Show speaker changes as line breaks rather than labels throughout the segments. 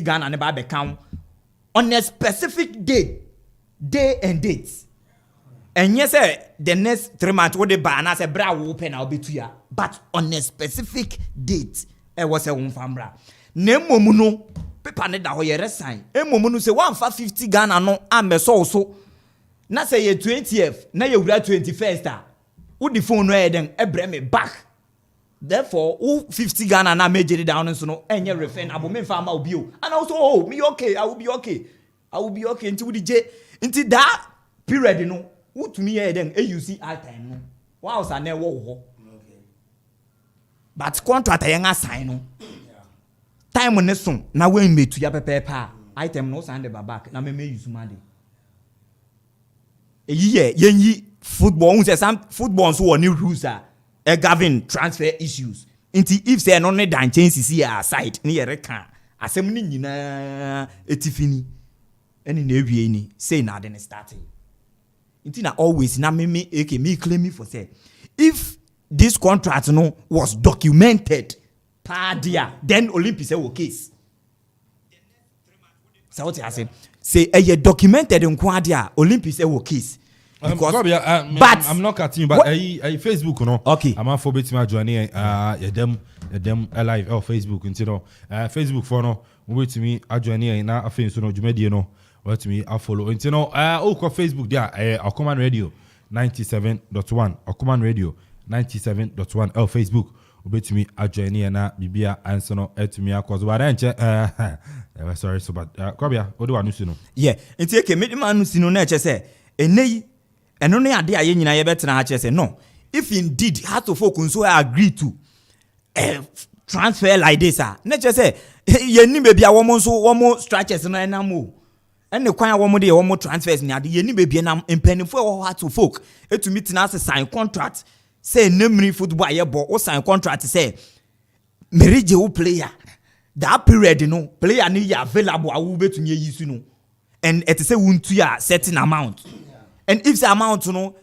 Ghana and Babe count on a specific day and dates. And yes, sir, the next 3 months, what the ban as a bra will open, I'll be to ya. But on a specific date, it was a famra. Nemo muno, paper net that way sign. Momuno say 150 Ghana no, I'm a so. Na say ye 20th, na ye 21st. Would the phone read and a me back. Therefore, 50 Ghana na major down and so no, and your refrain, I will make farm out you. And also, oh, me okay, I will be okay. I will be okay until the J into that period, you know. Who to me then AUC all time no. Wow, I never okay. But contract a young sign no. Time on this song. Now when me to your paper item no send the back. Now me use money. A year yenyi football say some football so new rules are govern transfer issues. Inti if say no need dan change see aside ni yere kan asem ni nyina etifini. Eni na ewie ni say na den starting. Inti na always na me claim me for say if this contract no was documented then Olympics say case. So what I say documented in Kwadia Olympics say case. Because
but I'm not cutting you, but Facebook no.
Okay.
I'm for bit my journey them live Facebook you know Facebook for no wait to me journey na afin so no jumedie no wait to me I follow you know Facebook there Okoman Radio 97.1 Okoman Radio 97.1 Facebook wait to me journey na bibia answer no to me cause what sorry so but Kwabia what do I know no
yeah nti eke me man no sino na eche say enei eno ne ade aye nyina ye betena ha che say no if indeed Heart of Oak so agree to transfer like this na che say ye ni be bia wo structures no enam o ene kwan wo mo de wo transfers ni ade ye ni be bia nam empanifo wo Heart of Oak etumi tina sign contract say nemri football ye bo o sign contract say merije wo player that period no player ni ya available a wo betumi yisu no and it say wuntu ya certain amount. And if the amount, you know,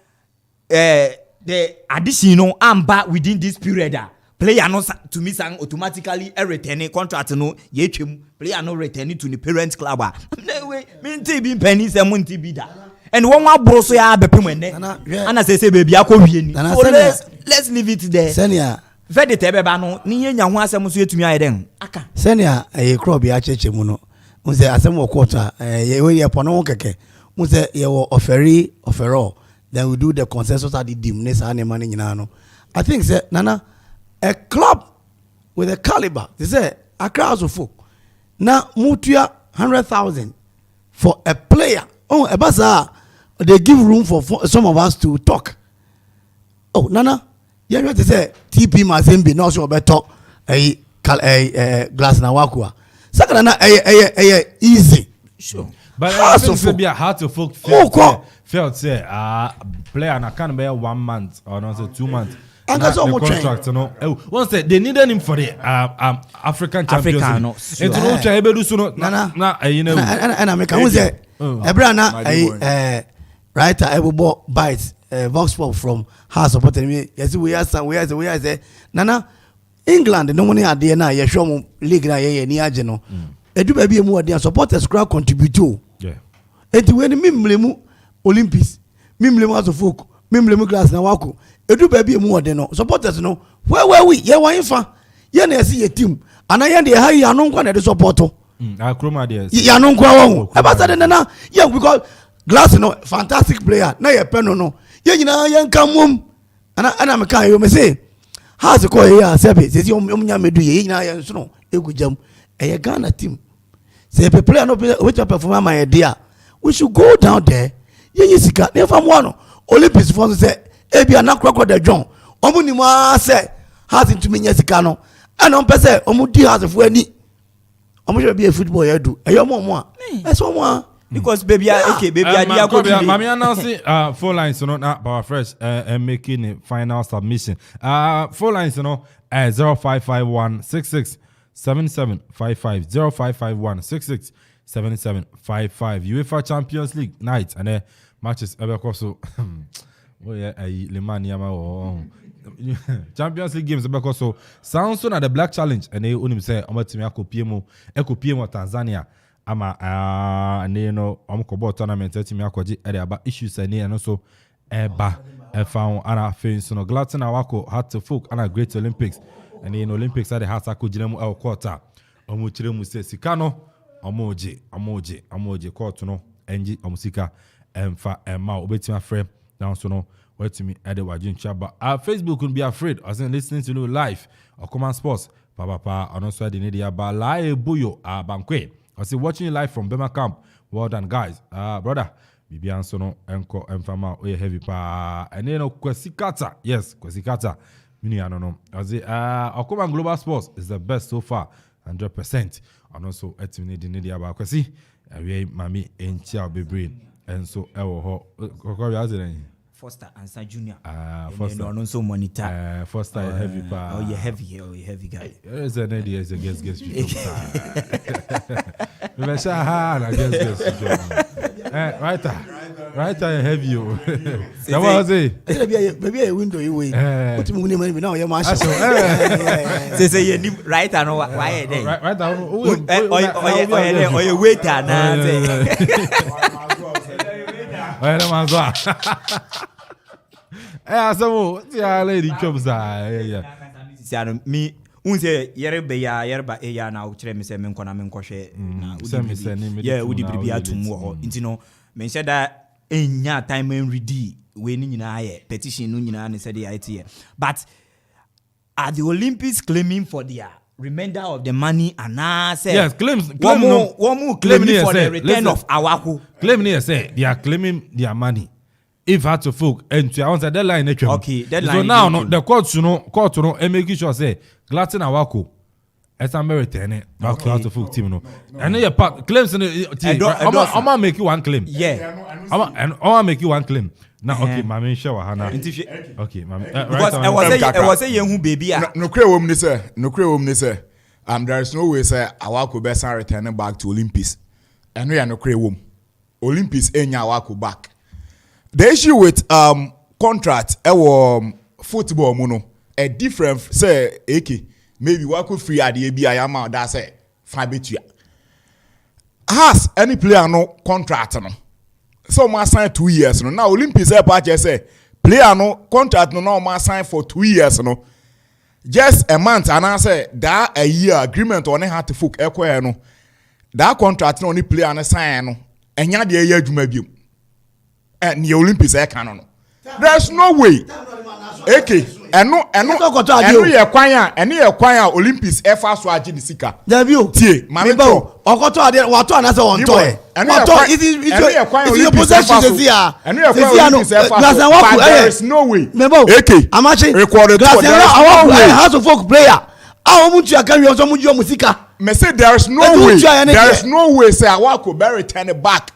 the addition, you know, amba within this period, player no to me sang automatically a returning contract, no, player no returning to the parent club. No way, mean be pennies and won't be that. And one more bro so ya be pemende. And I say baby, I call you. Let's leave it there.
Senia.
Vede tebe no, ni nya ho asem so yetumi ayeden. Aka.
Senia e crop ya cheche mu no. Unse asem wo quarter ye we ye pono keke. Unse ye wo offeral. Then we do the consensus at the dimness and money nyina. I think say nana a club with a caliber. They say a crowd of folk. Now mutua 100,000 for a player. Oh, a bazaar. They give room for some of us to talk. Oh, nana. You have to say TP Mazembe no so better a glass na wakua. Second na easy.
Sure. But I think be a Heart of Oak felt say player na can be 1 month or not 2 months.
And that's all
contract no. Once they needed him for the African Champions League. It no try be do so no na you know.
And I make say ebra na writer ebo bites Vox Pop from House supporting me. Yes, we are say nana England no money ade na ye hwe mo league na ye ni age no. Edu ba bi emu ade supporters crowd contribute o.
Yeah.
Enti we ni mimlemu Olympics, mimlemu Heart of Oak, mimlemu glass na wako. Edu ba bi emu ade no supporters no. Where we ye wan fa. Ye na see ye team. Ana ye de ha ya no nkwa na de support o.
Akroma de.
Ya no nkwa wo. E ba say na yeah because glass no fantastic player. Na ye peno no. Ye nyina ye nka mom. Ana me kan yo me say How's the call here? Says you medu ye nyina ye nso no egujam. A Ghana team. Say a player no which perform my idea. We should go down there. Ye sika never one. Olympics for say e bia na kwakwa da John. Omu ni ma say has into me sika no. And on pese omu di has for ani. Omu should be a football you do. E yo mo a. E so mo
because baby okay baby I go
mami announce 4 lines no na power fresh and making a final submission. 4 lines no 0551 66 7755 0551 66 7755 UEFA Champions League night and matches ever so oh yeah Le Mans yama Champions League games because so sounds at the Black Challenge and they only say I'm to me ekopiem Tanzania ama and you know I'm ko tournament to me akoji e about issues and also eba e found ana fin so no Glatton awako had to folk ana Great Olympics and in Olympics at the hat akojina mu quarter omo chire mu se sika no amoje court no enji omusika emfa emma obetima frame down so no wait to me at the wajin chaba Facebook couldn't be afraid I was listening to you live Okoman Sports papa and also the media ba lai buyo bankwe I was watching you live from Bema Camp. Well done guys brother bibian so no enko emfama o heavy pa and then Kwesikata yes Kwesikata mini no I was Okoman Global Sports is the best so far 100% and also etimi the media ba kwesi we mami enchia bebre and so ewo ho kokori azeren
Foster Ansa Junior.
Foster.
And also monitor.
Foster heavy pa.
Oh, you're heavy guy.
There's an idea as a guest. Remember, I guess. Right, I have you. That was it.
Maybe a window you wait. What you mean now? You're my
Say you right I know why there.
Right down.
Or you wait now.
Some lady comes.
Me, unse yerba eya na uchire me se me nkona me nkwohwe na udi yeah udi bibia atumu ho nti no me say that enya time and ready we ni nyina aye petition no nyina ne say the IT but are the Olympics claiming for their remainder of the money and say
yes claim
claiming for the return of awako
claim say they are claiming their money if had to folk and to answer deadline
okay deadline
so now no, the court no and make sure say Glatton awako as I'm returning back to folk team no and your part claims in the I'm make you one claim
yeah
I'm make you one claim now okay mama shower hana okay mama
because I was say yen baby
no kre wom ni say there is no way say awako be san returning back to Olympics and we no kre wom Olympics enya awako back. The issue with contract football muno a different say AK maybe what could free at the ABI that say fine betua has any player no contract no so must sign 2 years no now Olympics say player no contract no must sign for 2 years no just a month and I say that a year agreement on had to folk no that contract no only player no sign no enya de year adwuma biom and the Olympics canon. There's no way. Okay, and no kwanya Olympics first waji the sika.
Debut.
Tie, mama
bo. Okoto ade wato anase on toy. Wato it is your possession this year.
And we are there is no way.
Okay. Amachi
recorded
House of Folk player. Mutu akari on some musika.
Me say there is no way. There is no way say Awako be return back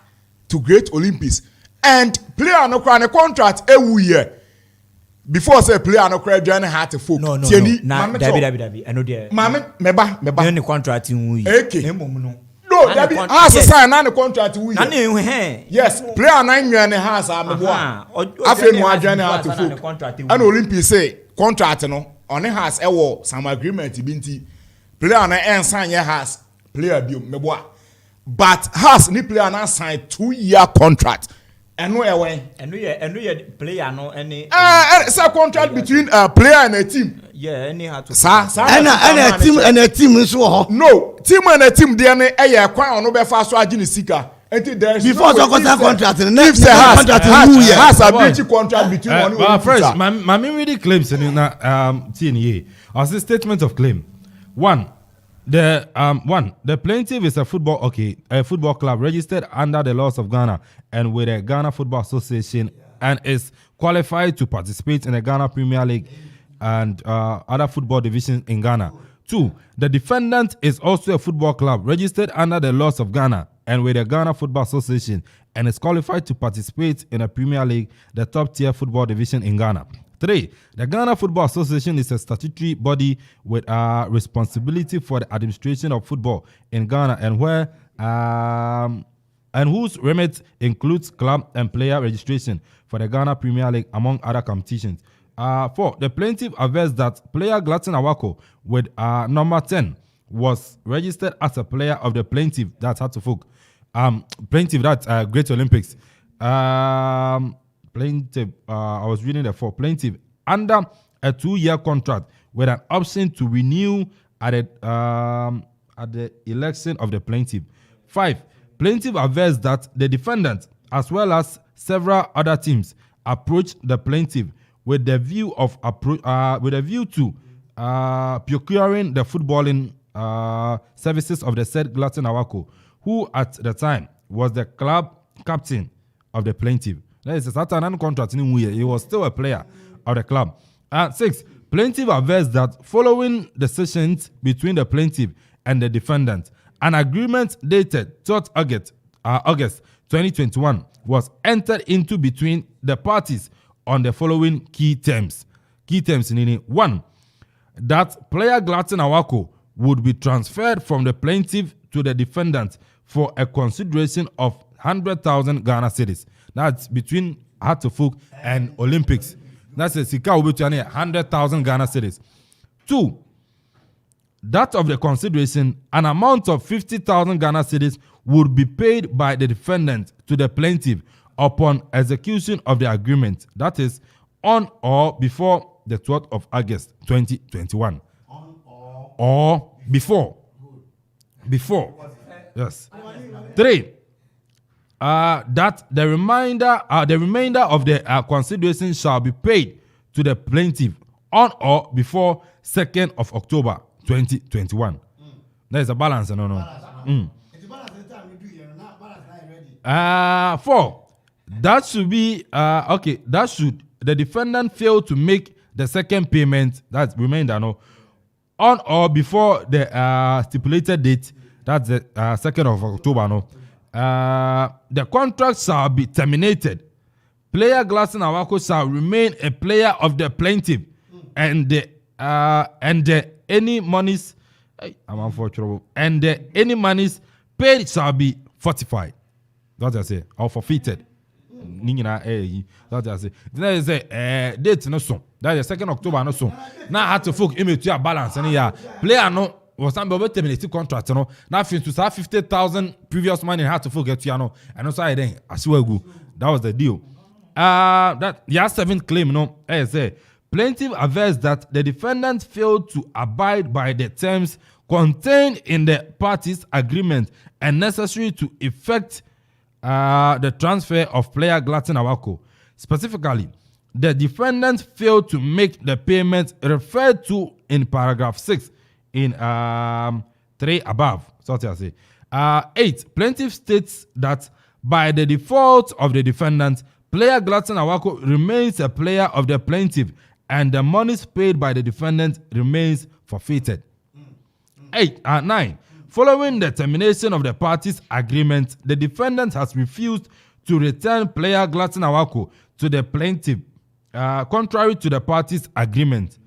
to Great Olympics. And player no cry contract every year. Before say player no cry join heart to folk.
No. Dabi. I know there.
Meba.
The contract in we.
Okay. No, Dabi has sign na the contract we. Yes, player 9 year and has ameboa. Afi no join heart to folk. And Olympics say contract no on has some agreement binti. Player na en sign ye has player bi meboa. But has ni player na sign 2-year contract. And no
player no any
it's a contract between a player and a team.
Yeah, any had to
and a team so
no team and a team there a kwan no be fast so agini sika.
Before so contract
if say has a beauty contract between one
and fresh mami really claims na TNA as a statement of claim. The plaintiff is a football club registered under the laws of Ghana and with the Ghana Football Association and is qualified to participate in the Ghana Premier League and other football divisions in Ghana. 2, the defendant is also a football club registered under the laws of Ghana and with the Ghana Football Association and is qualified to participate in a Premier League, the top tier football division in Ghana. 3, the Ghana Football Association is a statutory body with responsibility for the administration of football in Ghana and whose remit includes club and player registration for the Ghana Premier League among other competitions. 4. The plaintiff averts that player Gladson Awako with number 10 was registered as a player of the plaintiff, that's Hartlepool. Plaintiff, that's Great Olympics. Plaintiff, I was reading the 4. Plaintiff under a 2-year contract with an option to renew at the election of the plaintiff. 5. Plaintiff averts that the defendant, as well as several other teams, approached the plaintiff with the view to procuring the footballing services of the said Gladson Awako, who at the time was the club captain of the plaintiff. That is a certain contract in a year. He was still a player of the club. 6. Plaintiff averts that following the sessions between the plaintiff and the defendant, an agreement dated 3rd August 2021 was entered into between the parties on the following key terms. Key terms in 1. That player Gladson Awako would be transferred from the plaintiff to the defendant for a consideration of 100,000 Ghana cedis. That's between Hartlepool and Olympics. That's a Sika will be 100,000 Ghana cedis. 2. That of the consideration, an amount of 50,000 Ghana cedis would be paid by the defendant to the plaintiff upon execution of the agreement. That is, on or before the 12th of August 2021. Or before. Before. Yes. 3. That the remainder of the consideration shall be paid to the plaintiff on or before 2nd of October 2021. There is a balance, no. 4. That should be that should the defendant fail to make the second payment, that's remainder, no, on or before the stipulated date, that's the 2nd of October, no. The contract shall be terminated. Player Gladson Awako shall remain a player of the plaintiff, and any monies any monies paid shall be fortified. That's what I say, or forfeited. That's what I say. Then say date no so. That's the 2nd October no so. Now had to folk image to balance any player no was some be terminate contract no. Now fin to start 50,000 previous money had to folk get to no. And also I then as well go. That was the deal. That 7th claim no. Say plaintiff averts that the defendant failed to abide by the terms contained in the parties' agreement and necessary to effect the transfer of player Gladson Awako. Specifically, the defendant failed to make the payment referred to in paragraph 6 in 3 above. So what I say. 8. Plaintiff states that by the default of the defendant, player Gladson Awako remains a player of the plaintiff and the monies paid by the defendant remains forfeited. 9. Following the termination of the parties' agreement, the defendant has refused to return player Gladson Awako to the plaintiff, contrary to the parties' agreement.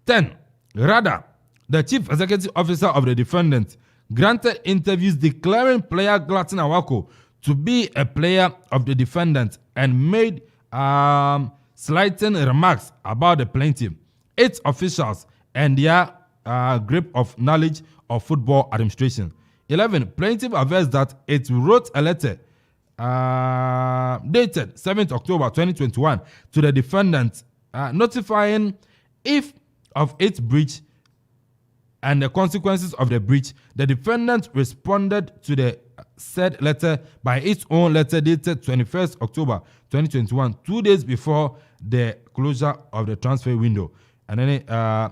10. Rather, the chief executive officer of the defendant granted interviews declaring player Gladson Awako to be a player of the defendant and made slighting remarks about the plaintiff, its officials, and their grip of knowledge of football administration. 11. Plaintiff averts that it wrote a letter dated 7th October 2021 to the defendant notifying if of its breach and the consequences of the breach. The defendant responded to the said letter by its own letter dated 21st October 2021, 2 days before the closure of the transfer window. And then I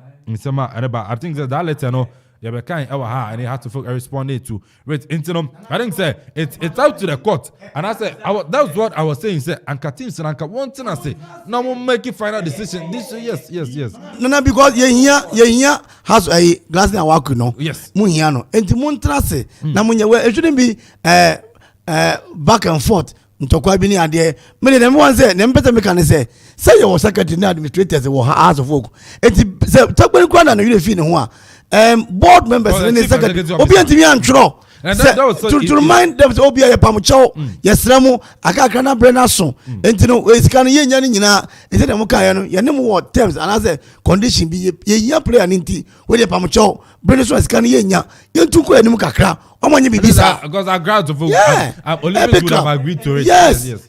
think that letter no and he had to respond to wait into I think say it's up to the court. And I said that's what I was saying. Say Anka teams and Anka one thing I say now we'll make a final decision. This yes.
No, because you here has a glass and walk no.
Yes.
Muhiano. And to Montrase. Now it shouldn't be back and forth. Ntokwa bi ni ade many them one say them better make say your secretary and administrators were house of work. It say talk when kwa na you dey feel ho a board members in the secretary obi antimi antro
And that was so
to remind them to be a pamucho, yes, Ramo, Akakana Brenason, and to know it's kind of yana, instead of Mukayano, Yanemo terms, and as a condition be a young player and inti, with a pamucho, Brenason is kind of yanya, you took a Mukakra, or when you be bizarre.
Because I grad to vote.
Yeah.
Olympics would have agreed to it.
Yes.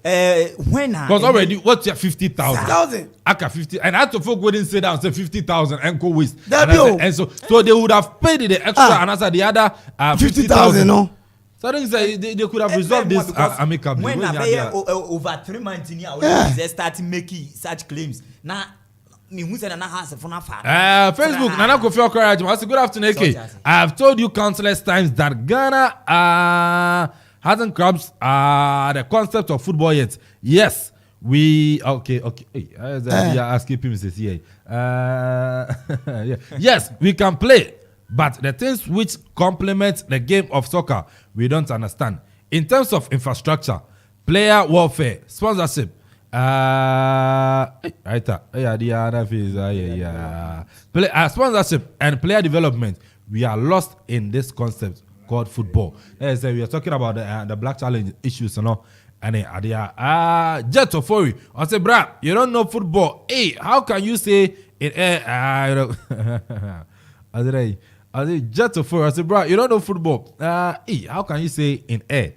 When
because already, what's your 50,000?
1,000.
Aka 50, and I had to folk wouldn't sit down and say 50,000 and go waste.
And
so they would have paid the extra and answer the other
50,000. No.
So I think they could have resolved this amicably.
When over 3 months in here, they start making such claims. Now,
Facebook, Nana Kofi Okoraji. I say good afternoon, AK. I have told you countless times that Ghana hasn't grasped the concept of football yet. Yes. We okay. Hey, you're asking people to say, yeah. Yes, we can play, but the things which complement the game of soccer, we don't understand. In terms of infrastructure, player welfare, sponsorship, sponsorship and player development, we are lost in this concept called football. As we are talking about the black challenge issues and all. And then Jet of Fury. I say, bruh, you don't know football. Hey, how can you say in air? I say, Jet of Fury. I say, bruh, you don't know football. Hey, how can you say in air?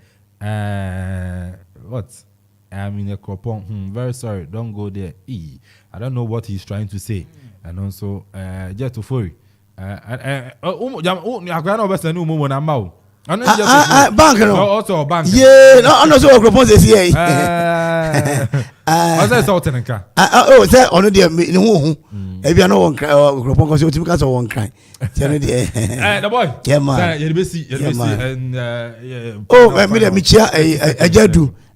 What? I'm in a cropon. Very sorry, don't go there. I don't know what he's trying to say. And also, Jet of Fury.
Bank no.
Also bank.
Yeah, no, I'm not sure what propose here.
I say something nka.
Oh, say ono dey me hu. E bia no won cry propose cause you timi cause won cry. Say no dey.
The boy.
Yeah man.
You be see and
oh, me dey me chia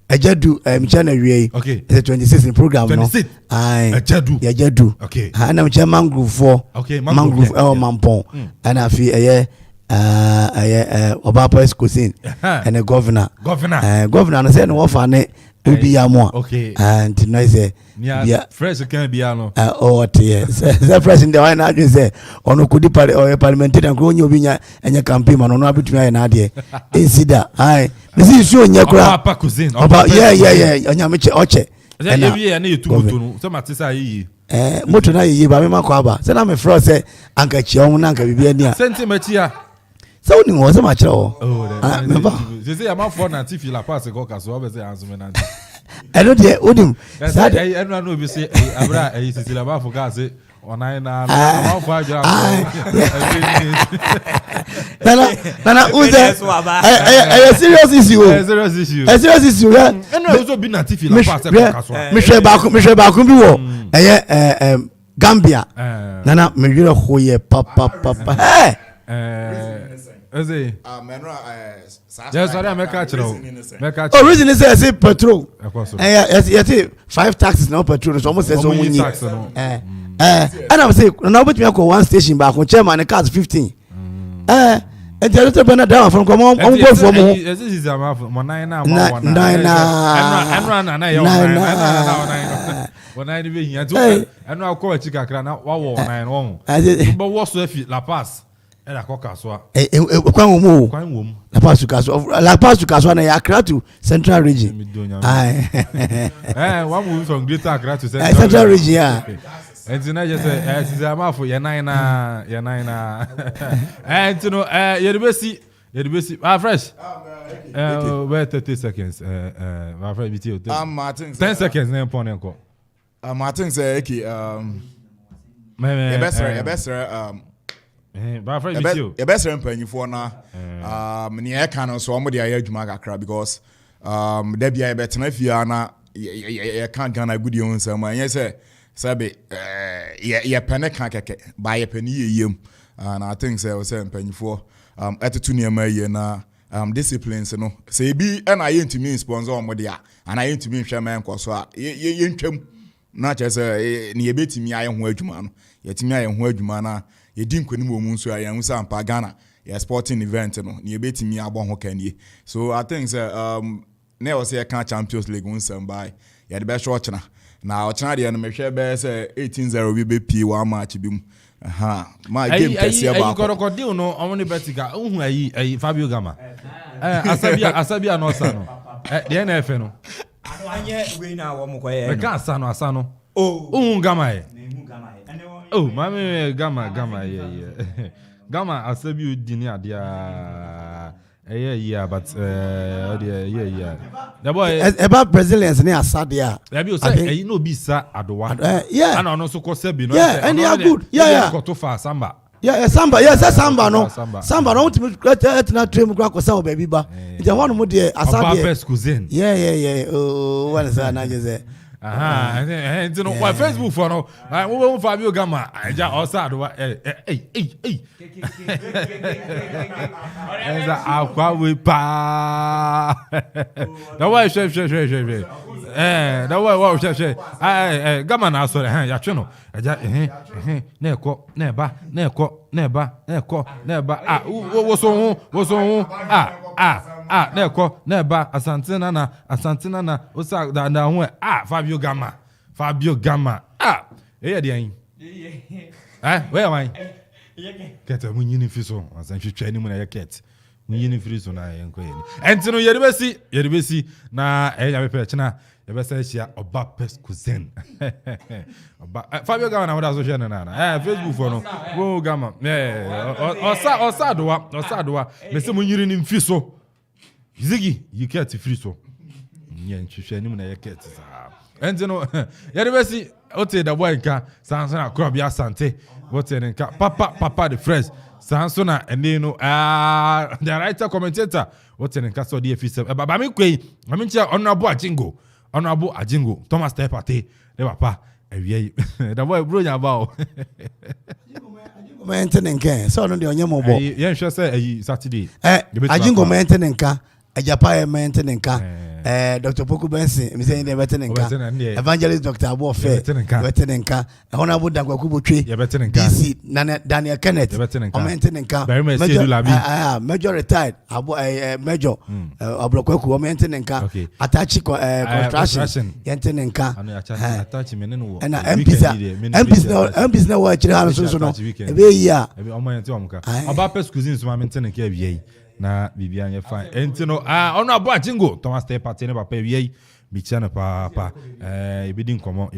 Ajadu me chia na wie.
Okay.
It's a 26 in program no.
26. Ajadu.
Yeah, Ajadu.
Okay.
Na me chia mangrove 4.
Okay,
mangrove Mampon. And afi Obapo's cousin and a governor. Governor, and said, no, for ne, be a more.
Okay.
And no, say,
yeah, fresh can't be a no.
Oh, yes. The president, why not you say, on no could or parliamentary and growing your vinya and your campaign on no between an idea. Insida, I, this is you and your
Papa cousin.
About, yeah, and your Mitch Oche.
And I need to some artists.
Motor na ye ba me makwaba. Say na me fro say anka chiom na anka bibia ni a.
Sentiment here.
So ni wo se ma kire wo.
You say am for na TV la pass go ka so be say answer me na.
I know dey odim.
Sad I no be say abra sisi la ba for ka say onai na am for ajura.
Nana uze. A serious issue. A serious issue.
And also be na TV la pass go ka so.
Me hwe ba ku bi wo. Gambia. Nana me yire hoye papa. Hey.
Yes, sorry, I make catch
oh, reason is say petrol. Yes, 5 taxes now petrol. So almost says so many. And I was say now but me go one station back on chairman the cars 15. And the other banner down from come on go for more.
This is a mouth 9 now. 9 be here too. And now call a chica crana 9 but what's the La Paz? And I cock as well. La Paz to Caswa, na Accra to Central Region. One movie from Greater Accra to
Central Region, yeah.
And tonight just say, I'm out for your 9. And you know, you're the best. Fresh. Wait 30 seconds. My friend, Martin. 10 seconds. Name upon uncle.
Martin say, the best mpanyinfoɔ na nea ɛka no so ɔmo de ayɛ adwuma kakra because da bia yɛbɛtena fie na yɛka Ghana good yɛn nsɛm ɛnyɛ sɛ yɛpɛ ne ka kɛkɛ ba yɛpɛ ne yɛyiem and I think sɛ mpanyinfoɔ ɛtoto nneɛma yie na disciplines no sɛ ebi ɛna yɛntumi sponsor ɔmo de a ana yɛntumi nhwɛ mɛ nkɔ so a yɛntwam na kyerɛ sɛ ne yɛbɛtumi ayɛ ho adwuma no yɛtumi ayɛ ho adwuma na yɛdi nkwanim wɔ mu nso a yɛn nsa mpa Ghana yɛ sporting event no ne yɛbɛtumi abɔ ho kanie so I think sɛ na yɛ sɛ yɛka Champions League nsɛm by yɛde bɛhwɛ ɔkyena na ɔkyena deɛ no mehwɛ bɛyɛ sɛ 18-0 bi bɛpie wɔ match bi mu My game kesi
Ayi
about.
korodil no only betika. Uhu ayi Fabio Gama. Asabia no sano. The NF no.
Anye we na wo mo koye.
Me ka asano.
Oh.
Gama e. Oh,
Oh,
mami Gama yeah. Gama asabi dini adia. Yeah, but yeah. The boy
about Brazilians near Sadia.
Maybe say you know be sa adowa.
Yeah.
And also ko sebi no.
Yeah, and they are good. Yeah.
Go to far samba.
Yeah, Samba. Yes, Samba no.
Samba.
Samba no want to get na dream crack or baby ba. The one mo dey Asadia.
Best cousin.
Yeah. Oh, what is that na just say.
And you know why Facebook for no. I won't Fabio Gama. I just also adowa. Hey. Is that aqua we pa? The way chef. The way wow chef. Gama na sorry. Ya chino. Neba. Neba. Asantina na. Osa da hu. Fabio Gama. Eh dey. Where am I? Kete mu nyini fiso. Asan hwehwe ni mu na ket. Mu nyini fiso na yenko yeni. Entino yerebesi na ya bepe china. Yebesa hia oba pes cousin. Oba Fabio Gama na wada social na. Facebook for no. Wo Gama. Osa doa. Me se mu nyiri ni mfiso. Ziggy, you ket fiso. Nyen hwehwe ni mu na ket sa. Entino yerebesi ote da boy nka sansona krobia sante. What's in Papa the fresh Sansona and you know the writer commentator what's in Castle DFC Babami Quay I mean honorable Ajingo Thomas Tepate the papa the boy bro about
Maintain can so on the onyamo
yeah sure say Saturday
Ajingo maintain ka Ajapa maintain ka Dr. Poku Benson, me saying the veteranka, Evangelist Dr. Abo Fair, veteranka, Honorable Dagwaku Butri, DC, Daniel Kenneth, veteranka, Major retired, Major, Abrokoku, maintenanka, Atachi construction, Yentenanka, and MPs now watch the house, so no,
about pest cousins, my maintenance. Na Bibian fine. Entino honorable Ajingo Thomas Tepate ne papa wie bichana papa ebedin komo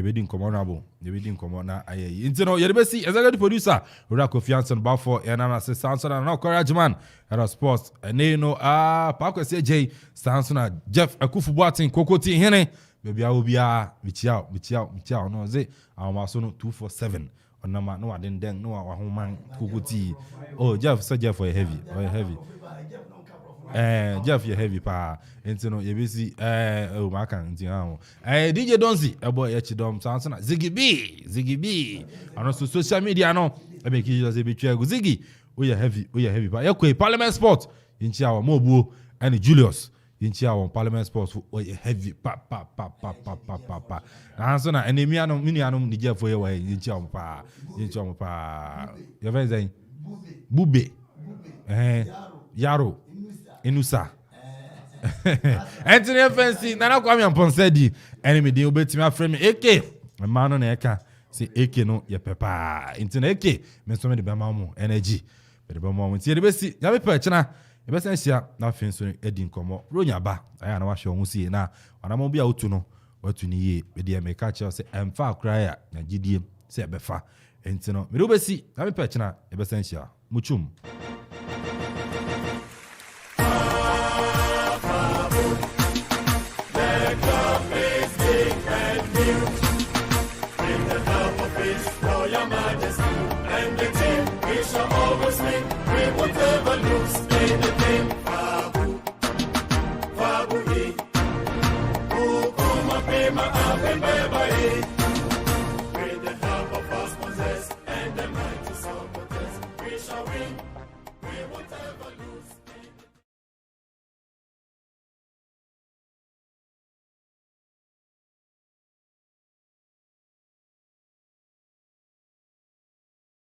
honorable ebedin komo na ayi entino yerebesi executive producer Ura Confiance and Bafo na Samson na Encourage man era sports ne no pa kwese J Samson Jeff Akufu Boatin Kokoti hene bebia obia bichia no ze awmaso no 247 onama no waden den no wa homan Kokoti Jeff so Jeff for heavy Jeff you heavy pa entino you busy maka ntino DJ Donzi boy Echidom Sansona Ziggy B and also social media no e make you just be try go Ziggy we are heavy pa yakwe Parliament Sport inchi our mobu and Julius inchi our Parliament Sports we heavy pa Sansona enemy anom mini anom ni Jeff we inchi our pa you very saying Bube Yaro Inusa Anthony Fancy Nana Kwame Amponsah Addi enemy dey obetimi aframe AK man no na eka say AK no ye pepa intino AK me so me de be ma mo energy be de be ma mo tie de besi ya be pa china e be san sia na fin so edi nkomo ronya ba aya na wa hwe ho sie na wana mo bia otu no watu ni ye be de me ka che say emfa akra ya na gidie say e be fa intino me de besi ya be pa china e be san sia muchum
We shall win, we won't ever lose.